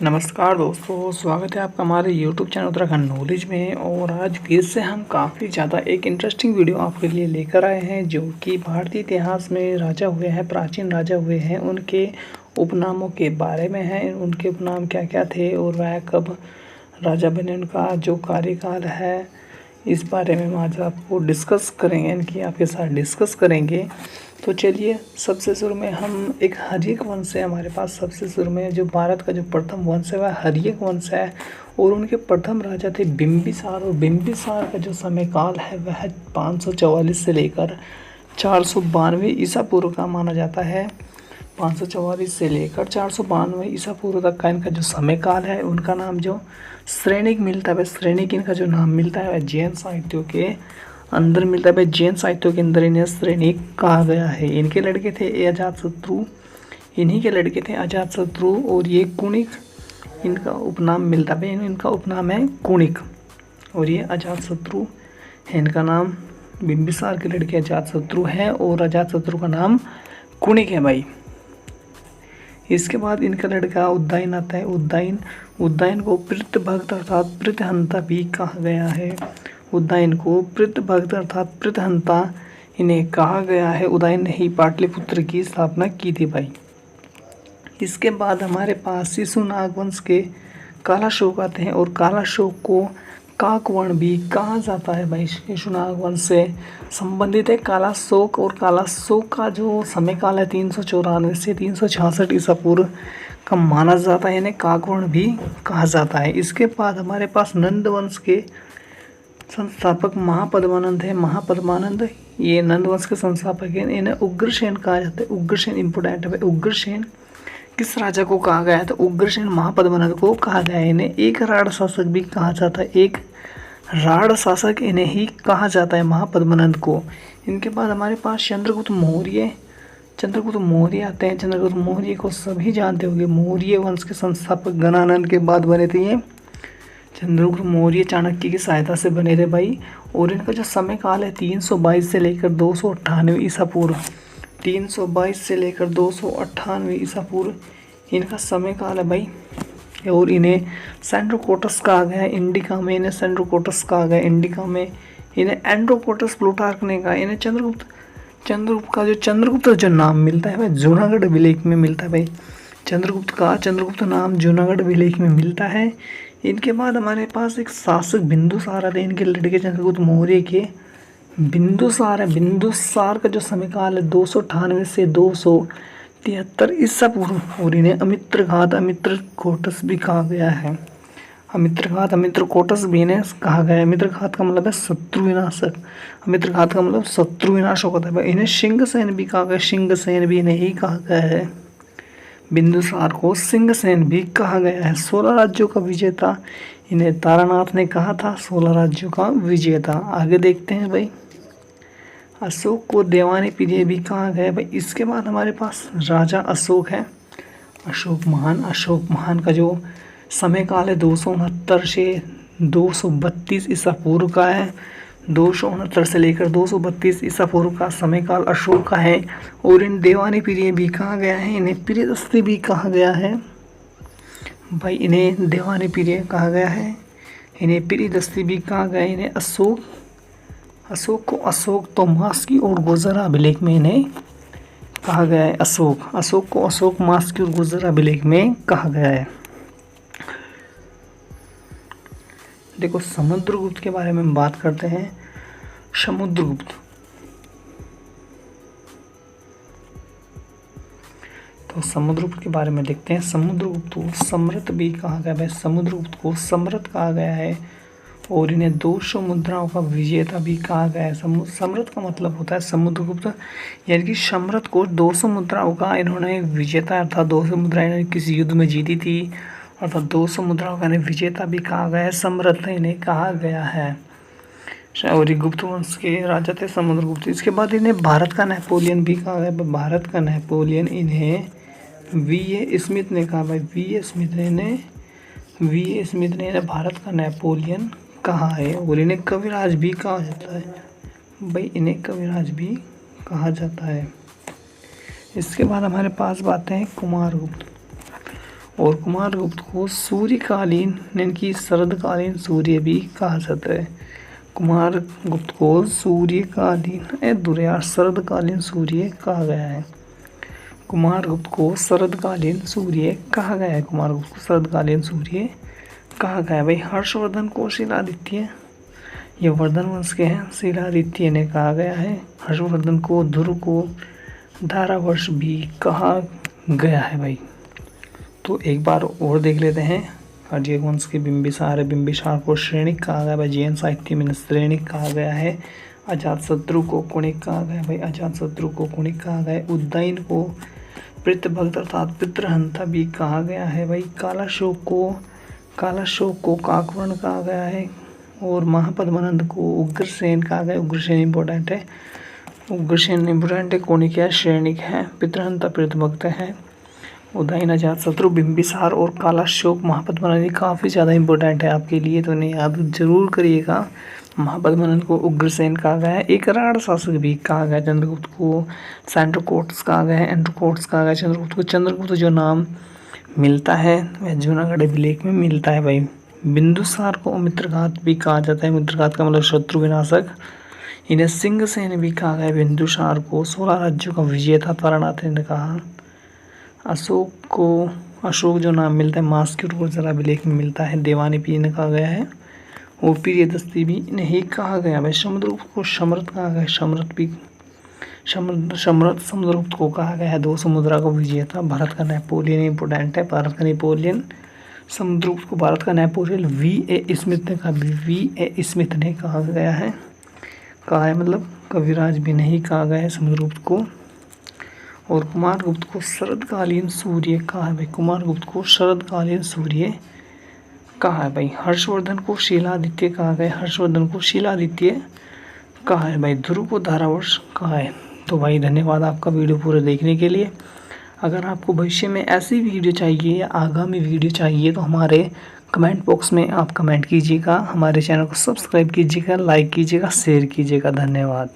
नमस्कार दोस्तों, स्वागत है आपका हमारे YouTube चैनल उत्तराखंड नॉलेज में। और आज फिर से हम काफ़ी ज़्यादा एक इंटरेस्टिंग वीडियो आपके लिए लेकर आए हैं, जो कि भारतीय इतिहास में राजा हुए हैं, प्राचीन राजा हुए हैं, उनके उपनामों के बारे में है। उनके उपनाम क्या क्या थे और वह कब राजा बने, उनका जो कार्यकाल है, इस बारे में हम आज आपको डिस्कस करेंगे, इनकी आपके साथ डिस्कस करेंगे। तो चलिए, सबसे शुरू में हम एक हर्यक वंश है हमारे पास। सबसे शुरू में जो भारत का जो प्रथम वंश है वह हर्यक वंश है, और उनके प्रथम राजा थे बिंबिसार। और बिंबिसार का जो समयकाल है वह 544 से लेकर 492 ईसा पूर्व का माना जाता है। 544 से लेकर 492 ईसा पूर्व तक का इनका जो समयकाल है, उनका नाम जो श्रेणिक मिलता है, श्रेणिक इनका जो नाम मिलता है वह जैन साहित्यों के अंदर मिलता है। जैन साहित्यों के अंदर इन्हें श्रेणिक कहा गया है। इनके लड़के थे अजातशत्रु, इन्हीं के लड़के थे अजातशत्रु, और ये कुणिक इनका उपनाम मिलता है। इनका उपनाम है कुणिक, और ये अजातशत्रु है। इनका नाम बिंबिसार के लड़के अजातशत्रु है, और अजातशत्रु का नाम कुणिक है भाई। इसके बाद इनका लड़का उदयन आता है। उदयन को पृथभक्त अर्थात पृथहंता भी कहा गया है। उदयन को पृथभक्त अर्थात पृथहंता इन्हें कहा गया है। उदयन ने ही पाटलिपुत्र की स्थापना की थी भाई। इसके बाद हमारे पास शिशुनाग वंश के कालाशोक आते हैं, और कालाशोक को काकवर्ण भी कहा जाता है भाई। शिशुनाग वंश से संबंधित है कालाशोक, और कालाशोक का जो समयकाल है 394 से 366 ईसा पूर्व का माना जाता है। इन्हें काकवर्ण भी कहा जाता है। इसके बाद हमारे पास नंद वंश के संस्थापक महापद्मानंद है। महापद्मानंद ये नंद वंश के संस्थापक हैं। इन्हें उग्रसेन कहा जाता है। उग्रसेन इंपोर्टेंट है। उग्रसेन किस राजा को कहा गया है? तो उग्रसेन महापद्मानंद को कहा गया है। इन्हें एक राढ़ शासक भी कहा जाता है। एक राढ़ शासक इन्हें ही कहा जाता है, महापद्मानंद को। इनके बाद हमारे पास चंद्रगुप्त मौर्य आते हैं। चंद्रगुप्त मौर्य को सभी जानते होंगे। मौर्य वंश के संस्थापक गणानंद के बाद बने थे ये। चंद्रगुप्त मौर्य चाणक्य की सहायता से बने थे भाई। और इनका जो समय काल है 322 से लेकर 298 ईसा पूर्व, 322 से लेकर 298 ईसा पूर्व इनका समय काल है भाई। और इन्हें सेंड्रोकोटस कहा गया है। इंडिका में इन्हें सेंड्रोकोटस कहा गया। इंडिका में इन्हें एंड्रोकोटस प्लूटार्क ने कहा। इन्हें चंद्रगुप्त जो नाम मिलता है वह जूनागढ़ विलेख में मिलता है भाई। चंद्रगुप्त नाम जूनागढ़ विलेख में मिलता है। इनके बाद हमारे पास एक शासक बिंदुसार आते हैं। इनके लड़के चंद्रगुप्त मौर्य के बिंदुसार है। बिंदुसार का जो समयकाल है 298 से 273 ईसा पूर्व, और इन्हें अमित्रघात भी कहा गया है। अमित्रघात भी इन्हें कहा गया है। अमित्रघात का मतलब है शत्रु विनाशक। अमित्रघात का मतलब शत्रु विनाशक होता है। इन्हें सिंहसेन भी कहा गया। सिंहसेन भी इन्हें ही कहा गया है। बिंदुसार को सिंहसेन भी कहा गया है। 16 राज्यों का विजेता इन्हें तारानाथ ने कहा था। 16 राज्यों का विजेता। आगे देखते हैं भाई। अशोक को देवानी प्रिय भी कहा गया है भाई। इसके बाद हमारे पास राजा अशोक है। अशोक महान का जो समय काल है 269 से 232 ईसा पूर्व का है। 269 से लेकर 232 ईसा पूर्व का समय काल अशोक का है। और इन देवानी प्रिय भी कहा गया है। इन्हें प्रियदस्ती भी कहा गया है भाई। इन्हें देवानी प्रिय कहा गया है। इन्हें प्रियदस्ती भी कहा गया है। इन्हें अशोक को अशोक तोमास्की और गुर्जर अभिलेख में इन्हें कहा गया है। अशोक को अशोक मास्की और गुर्जर अभिलेख में कहा गया है। देखो, समुद्रगुप्त के बारे में हम बात करते हैं। समुद्रगुप्त के बारे में देखते हैं। समुद्रगुप्त को सम्राट भी कहा गया है। समुद्रगुप्त को सम्राट कहा गया है, और इन्हें 200 मुद्राओं का विजेता भी कहा गया है। सम्राट का मतलब होता है समुद्रगुप्त, यानी कि सम्राट को 200 मुद्राओं का इन्होंने विजेता अर्थात 200 मुद्राएं इन्होंने किसी युद्ध में जीती थी, अर्थात 200 मुद्राओं का इन्हें विजेता भी कहा गया है। सम्राट इन्हें कहा गया है। और गुप्त वंश के राजा थे समुद्रगुप्त। इसके बाद इन्हें भारत का नेपोलियन भी कहा गया। भारत का नेपोलियन इन्हें वी.ए. स्मिथ ने कहा भाई। वी.ए. स्मिथ ने इन्हें भारत का नेपोलियन कहा है। और इन्हें कविराज भी कहा जाता है भाई। इन्हें कविराज भी कहा जाता है। इसके बाद हमारे पास बातें हैं कुमारगुप्त। और कुमारगुप्त को सूर्यकालीन यानी कि शरदकालीन सूर्य भी कहा जाता है। कुमारगुप्त को शरदकालीन सूर्य कहा गया है। कुमारगुप्त को शरदकालीन सूर्य कहा गया है। कुमारगुप्त को शरदकालीन सूर्य कहा गया है। भाई हर्षवर्धन को शिलादित्य, ये वर्धन वंश के हैं, शिलादित्य ने कहा गया है। हर्षवर्धन को ध्रुव को धारावर्ष भी कहा गया है। भाई तो एक बार और देख लेते हैं। अर्जियक वंश के बिंबिसार है, बिंबिसार को श्रेणिक कहा गया है। जैन साहित्य में श्रेणिक कहा गया है। अजातशत्रु को कुणिक कहा गया है। भाई अजातशत्रु को कुणिक कहा गया है। उदयन को पितृभक्त अर्थात पितृहंता भी कहा गया है। भाई कालाशोक को काकवर्ण कहा गया है। और महापद्मानंद को उग्रसेन कहा गया। उग्रसेन इंपॉर्टेंट है। उग्रसेन इंपॉर्टेंट है। कुणिक है, श्रेणिक है, पितृहंता पितृभक्त है। उदयन, अजातशत्रु, बिंबिसार और कालाशोक, महापद्मानंद काफ़ी ज़्यादा इंपॉर्टेंट है आपके लिए, तो इन्हें याद जरूर करिएगा। महापद्मानंद को उग्रसेन कहा गया है। एक राण शासक भी कहा गया। चंद्रगुप्त को सेंट्रोकोट्स कहा गया है। एंट्रोकोट्स कहा गया। चंद्रगुप्त जो नाम मिलता है वह जूनागढ़ अभिलेख में मिलता है। भाई बिंदुसार को मित्रघात भी कहा जाता है। मित्रघात का मतलब शत्रु विनाशक। इन्हें सिंहसेन भी कहा गया। बिंदुसार को 16 राज्यों का विजेता तारानाथ ने कहा। अशोक जो नाम मिलता है मास्क्यूर को जरा अभिलेख में मिलता है। देवानी पी ने कहा गया है। और प्रियदस्ती भी नहीं कहा गया। भाई समुद्रगुप्त को सम्राट कहा गया है। समुद्रगुप्त को कहा गया है 2 समुद्रा का विजेता। भारत का नेपोलियन इंपोर्टेंट है। भारत का नेपोलियन। समुद्रगुप्त को भारत का नेपोलियन V.A. स्मिथ ने कहा। V.A. स्मिथ ने कहा गया है। कहा है मतलब कविराज भी नहीं कहा गया है समुद्रगुप्त को। और कुमारगुप्त को शरदकालीन सूर्य कहा है। भाई कुमारगुप्त को शरदकालीन सूर्य कहा है। भाई हर्षवर्धन को शिलादित्य कहा गया। हर्षवर्धन को शिलादित्य कहा है। भाई ध्रुव को धारावर्ष कहा है। तो भाई धन्यवाद आपका वीडियो पूरे देखने के लिए। अगर आपको भविष्य में ऐसी वीडियो चाहिए या आगामी वीडियो चाहिए तो हमारे कमेंट बॉक्स में आप कमेंट कीजिएगा। हमारे चैनल को सब्सक्राइब कीजिएगा, लाइक कीजिएगा, शेयर कीजिएगा। धन्यवाद।